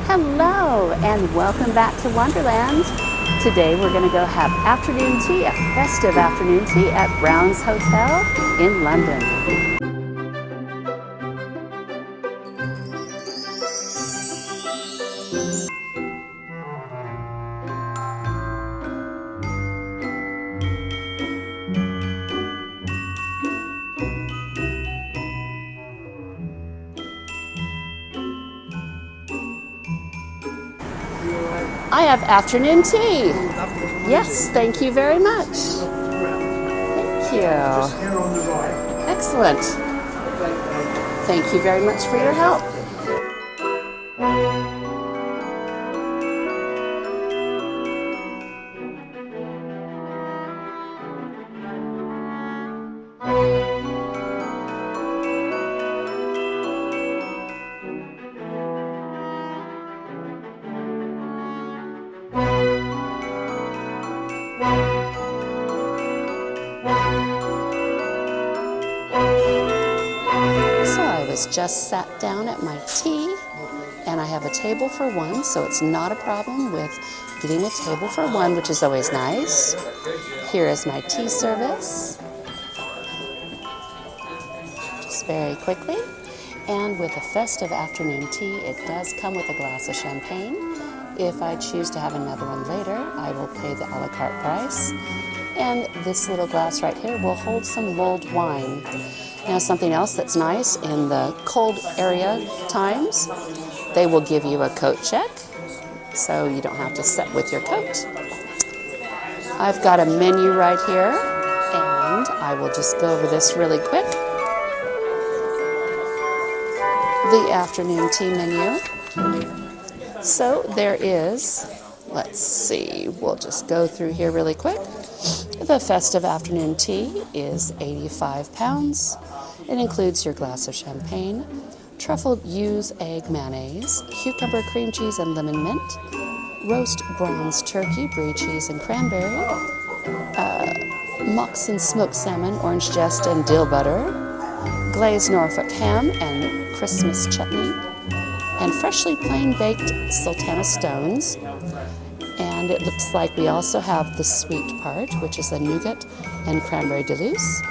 Hello and welcome back to Wonderland. Today we're going to go have afternoon tea, a festive afternoon tea at Brown's Hotel in London. I have afternoon tea. Yes, thank you very much. Thank you. Excellent. Thank you very much for your help. Just sat down at my tea, and I have a table for one, so it's not a problem with getting a table for one, which is always nice. Here is my tea service, just very quickly. And with a festive afternoon tea, it does come with a glass of champagne. If I choose to have another one later, I will pay the a la carte price. And this little glass right here will hold some mulled wine. Now, something else that's nice in the cold area times, they will give you a coat check, so you don't have to sit with your coat. I've got a menu right here, and I will just go over this really quick. The afternoon tea menu. So there is, let's see, we'll just go through here really quick. The festive afternoon tea is £85. It includes your glass of champagne, truffled yuzu egg mayonnaise, cucumber cream cheese and lemon mint, roast bronze turkey, brie cheese and cranberry, mocks and smoked salmon, orange zest and dill butter, glazed Norfolk ham and Christmas chutney, and freshly plain baked sultana scones. And it looks like we also have the sweet part, which is a nougat and cranberry deluxe,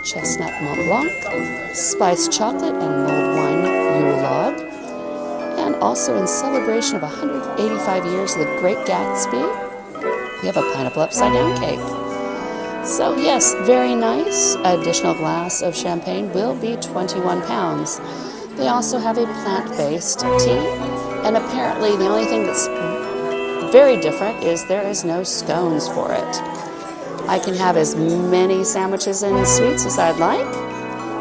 chestnut Mont Blanc, spiced chocolate and mulled wine Yule log, and also in celebration of 185 years of the Great Gatsby, we have a pineapple upside down cake. So yes, very nice. Additional glass of champagne will be £21. They also have a plant-based tea, and apparently the only thing that's very different is there is no scones for it. I can have as many sandwiches and sweets as I'd like,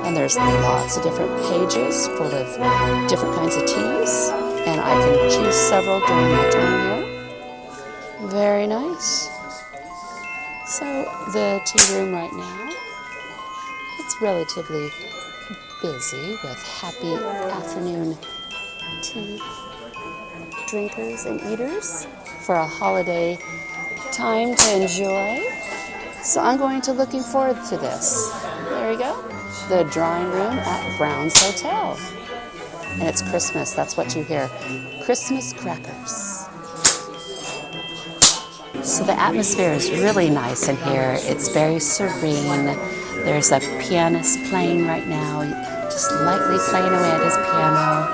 and there's lots of different pages full of different kinds of teas, and I can choose several during my time here. Very nice. So the tea room right now, it's relatively busy with happy afternoon tea drinkers and eaters for a holiday time to enjoy. So I'm looking forward to this. There you go. The drawing room at Brown's Hotel. And it's Christmas, that's what you hear. Christmas crackers. So the atmosphere is really nice in here. It's very serene. There's a pianist playing right now, just lightly playing away at his piano.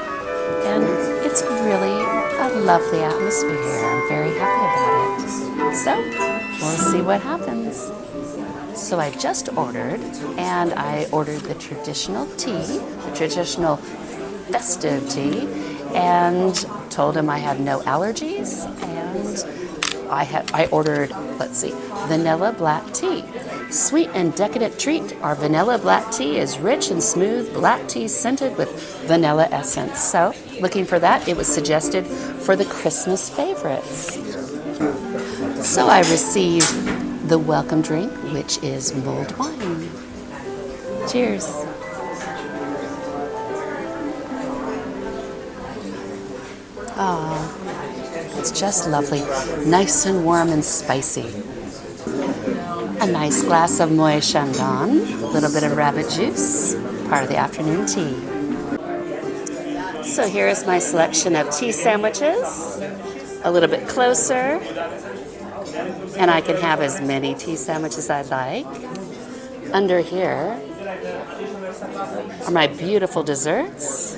And it's really a lovely atmosphere. I'm very happy about it. So we'll see what happens. So I just ordered, and I ordered the traditional tea, the traditional festive tea, and told him I had no allergies, and I ordered, let's see, vanilla black tea. Sweet and decadent treat. Our vanilla black tea is rich and smooth black tea scented with vanilla essence. So, looking for that, it was suggested for the Christmas favorites. So I received the welcome drink, which is mulled wine. Cheers. Oh, it's just lovely. Nice and warm and spicy. A nice glass of Moët Chandon, a little bit of rabbit juice, part of the afternoon tea. So here is my selection of tea sandwiches, a little bit closer, and I can have as many tea sandwiches as I'd like. Under here are my beautiful desserts.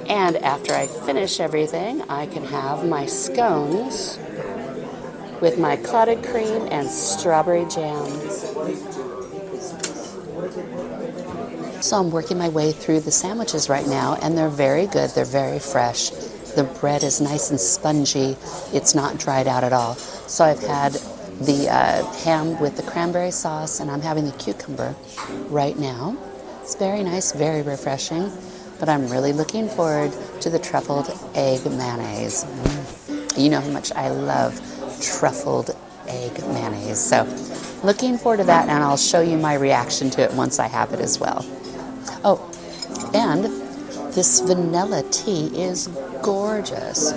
And after I finish everything, I can have my scones with my clotted cream and strawberry jam. So I'm working my way through the sandwiches right now, and they're very good. They're very fresh. The bread is nice and spongy. It's not dried out at all. So I've had the ham with the cranberry sauce, and I'm having the cucumber right now. It's very nice, very refreshing, but I'm really looking forward to the truffled egg mayonnaise. You know how much I love truffled egg mayonnaise. So looking forward to that, and I'll show you my reaction to it once I have it as well. Oh, and this vanilla tea is gorgeous.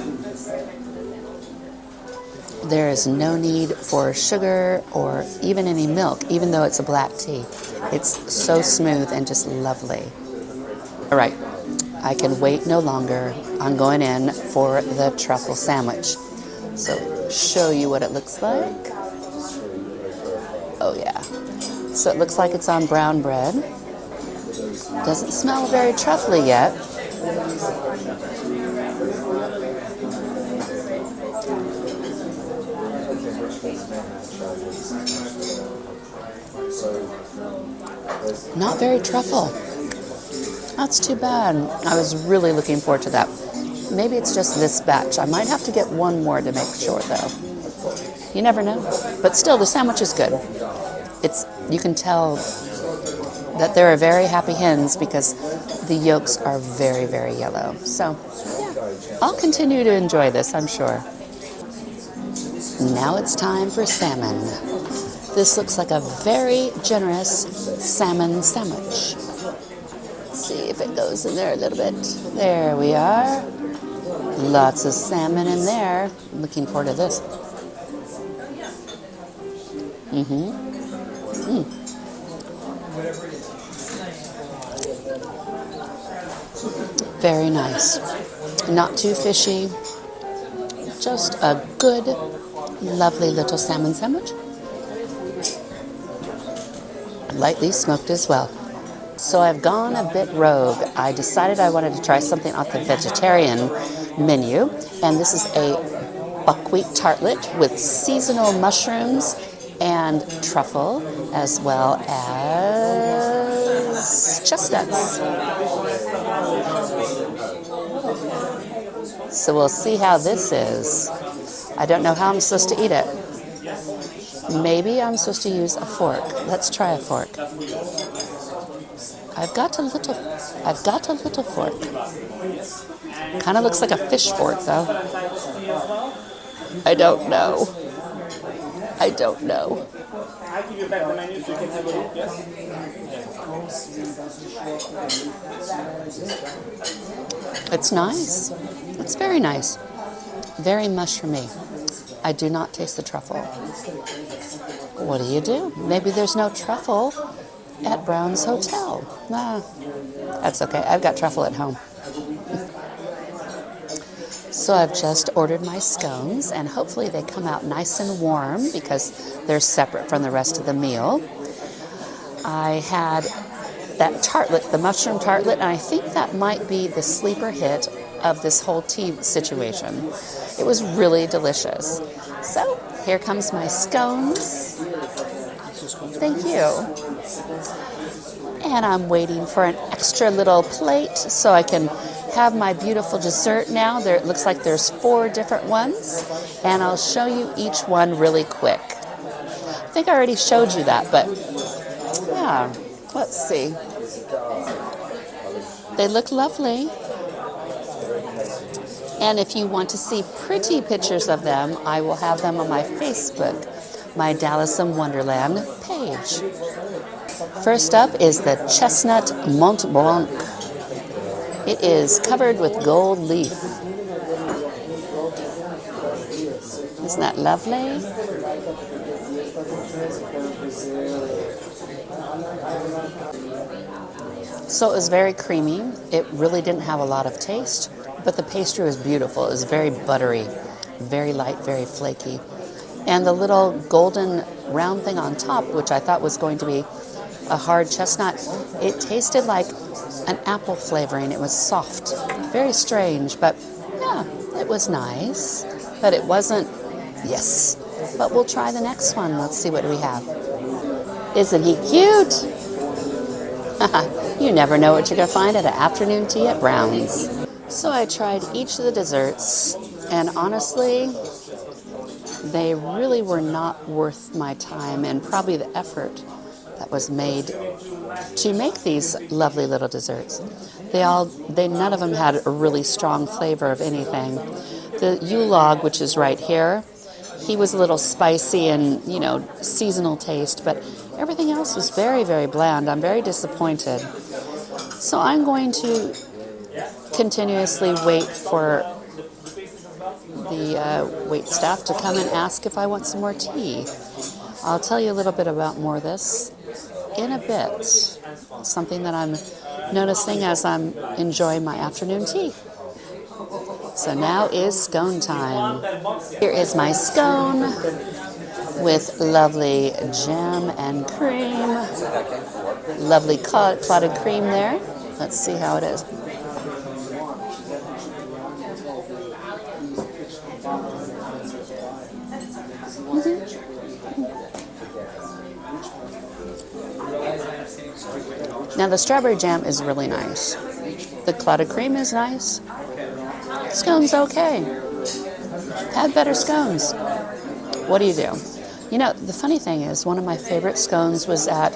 There is no need for sugar or even any milk, even though it's a black tea. It's so smooth and just lovely. All right, I can wait no longer. I'm going in for the truffle sandwich. So show you what it looks like. Oh yeah. So it looks like it's on brown bread. Doesn't smell very truffly yet. Not very truffle. That's too bad. I was really looking forward to that. Maybe it's just this batch. I might have to get one more to make sure, though. You never know. But still, the sandwich is good. You can tell that there are very happy hens because the yolks are very, very yellow. So, yeah, I'll continue to enjoy this, I'm sure. Now it's time for salmon. This looks like a very generous salmon sandwich. Let's see if it goes in there a little bit. There we are. Lots of salmon in there. I'm looking forward to this. Very nice. Not too fishy. Just a good, lovely little salmon sandwich. Lightly smoked as well. So I've gone a bit rogue. I decided I wanted to try something off the vegetarian menu, and this is a buckwheat tartlet with seasonal mushrooms and truffle, as well as chestnuts. So we'll see how this is. I don't know how I'm supposed to eat it. Maybe I'm supposed to use a fork. Let's try a fork. I've got a little fork. Kind of looks like a fish fork, though. I don't know. I don't know. I'll give you back the menu so you can have a look, yes? It's nice. It's very nice. Very mushroomy. I do not taste the truffle. What do? Maybe there's no truffle at Brown's Hotel. Nah, that's okay. I've got truffle at home. So I've just ordered my scones, and hopefully they come out nice and warm because they're separate from the rest of the meal. I had that tartlet, the mushroom tartlet, and I think that might be the sleeper hit of this whole tea situation. It was really delicious. So here comes my scones. Thank you. And I'm waiting for an extra little plate so I can have my beautiful dessert now. It looks like there's 4 different ones, and I'll show you each one really quick. I think I already showed you that, but yeah, let's see. They look lovely. And if you want to see pretty pictures of them, I will have them on my Facebook, my Dallas in Wonderland page. First up is the chestnut Mont Blanc. It is covered with gold leaf. Isn't that lovely? So it was very creamy. It really didn't have a lot of taste, but the pastry was beautiful. It was very buttery, very light, very flaky. And the little golden round thing on top, which I thought was going to be a hard chestnut, it tasted like an apple flavoring. It was soft, very strange, but yeah, it was nice. But it wasn't, yes. But we'll try the next one. Let's see what we have. Isn't he cute? You never know what you're going to find at an afternoon tea at Brown's. So I tried each of the desserts, and honestly, they really were not worth my time and probably the effort that was made to make these lovely little desserts. None of them had a really strong flavor of anything. The Yule log, which is right here, he was a little spicy and, seasonal taste, but everything else was very, very bland. I'm very disappointed. So I'm going to continuously wait for the wait staff to come and ask if I want some more tea. I'll tell you a little bit about more of this in a bit. Something that I'm noticing as I'm enjoying my afternoon tea. So now is scone time. Here is my scone with lovely jam and cream. Lovely clotted cream there. Let's see how it is. Now the strawberry jam is really nice. The clotted cream is nice. Scone's okay. Had better scones. What do? The funny thing is, one of my favorite scones was at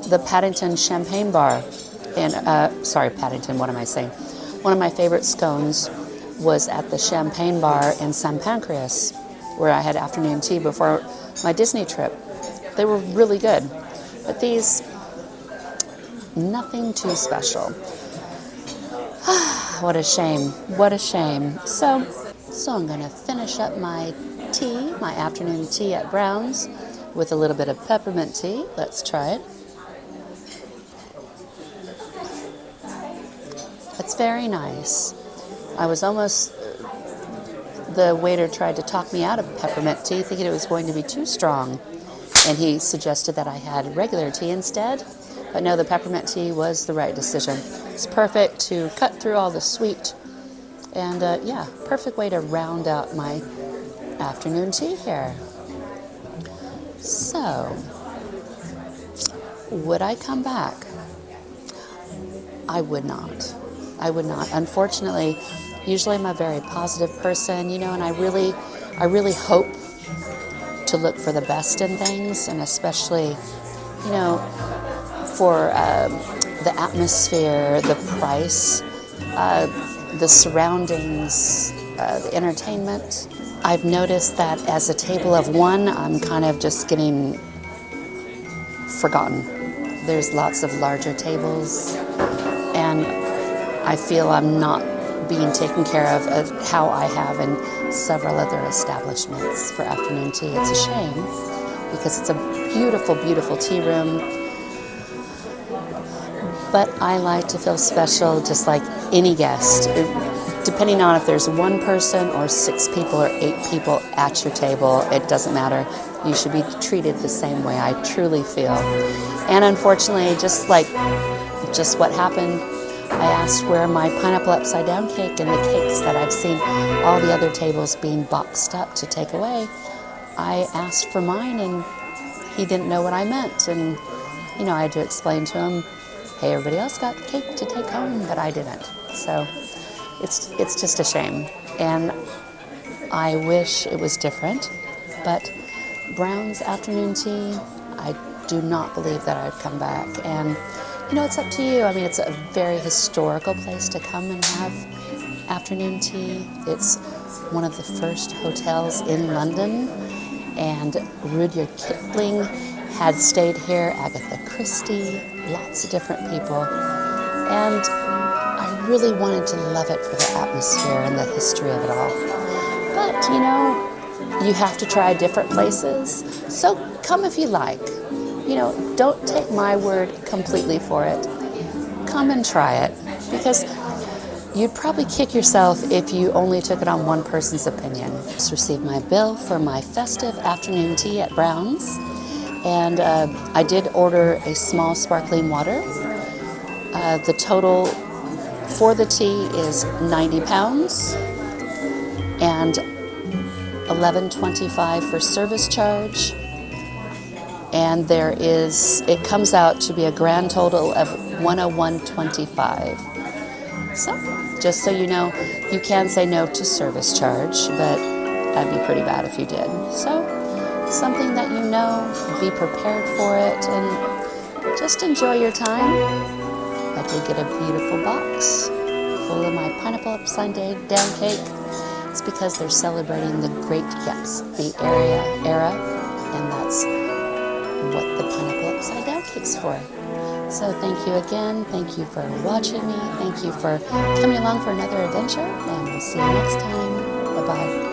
the Paddington Champagne Bar. Paddington, what am I saying? One of my favorite scones was at the Champagne Bar in St. Pancras, where I had afternoon tea before my Disney trip. They were really good. But these, nothing too special. What a shame. What a shame. So I'm going to finish up my tea, my afternoon tea at Brown's with a little bit of peppermint tea. Let's try it. It's very nice. The waiter tried to talk me out of peppermint tea, thinking it was going to be too strong. And he suggested that I had regular tea instead. But no, the peppermint tea was the right decision. It's perfect to cut through all the sweet. And perfect way to round out my afternoon tea here. So, would I come back? I would not. I would not. Unfortunately, usually I'm a very positive person, and I really hope to look for the best in things, and especially, for the atmosphere, the price, the surroundings, the entertainment. I've noticed that as a table of one, I'm kind of just getting forgotten. There's lots of larger tables, and I feel I'm not being taken care of how I have in several other establishments for afternoon tea. It's a shame, because it's a beautiful, beautiful tea room. But I like to feel special just like any guest. Depending on if there's one person or 6 people or 8 people at your table, it doesn't matter. You should be treated the same way, I truly feel. And unfortunately, just what happened, I asked where my pineapple upside down cake and the cakes that I've seen all the other tables being boxed up to take away. I asked for mine, and he didn't know what I meant. And, I had to explain to him, hey, everybody else got cake to take home, but I didn't. So it's just a shame. And I wish it was different. But Brown's afternoon tea, I do not believe that I'd come back. And, it's up to you. I mean, it's a very historical place to come and have afternoon tea. It's one of the first hotels in London. And Rudyard Kipling had stayed here, Agatha Christie, lots of different people. And I really wanted to love it for the atmosphere and the history of it all. But, you have to try different places. So come if you like. Don't take my word completely for it. come and try it, because you'd probably kick yourself if you only took it on one person's opinion. Just received my bill for my festive afternoon tea at Brown's, and I did order a small sparkling water. The total for the tea is 90 pounds and $11.25 for service charge. And it comes out to be a grand total of $101.25. So, just so you know, you can say no to service charge, but that'd be pretty bad if you did. So, something that you know, be prepared for it, and just enjoy your time. I did get a beautiful box full of my pineapple upside down cake. It's because they're celebrating the Great Gatsby era, and that's what the pineapple upside down cake's for. So thank you again. Thank you for watching me. Thank you for coming along for another adventure, and we'll see you next time. Bye-bye.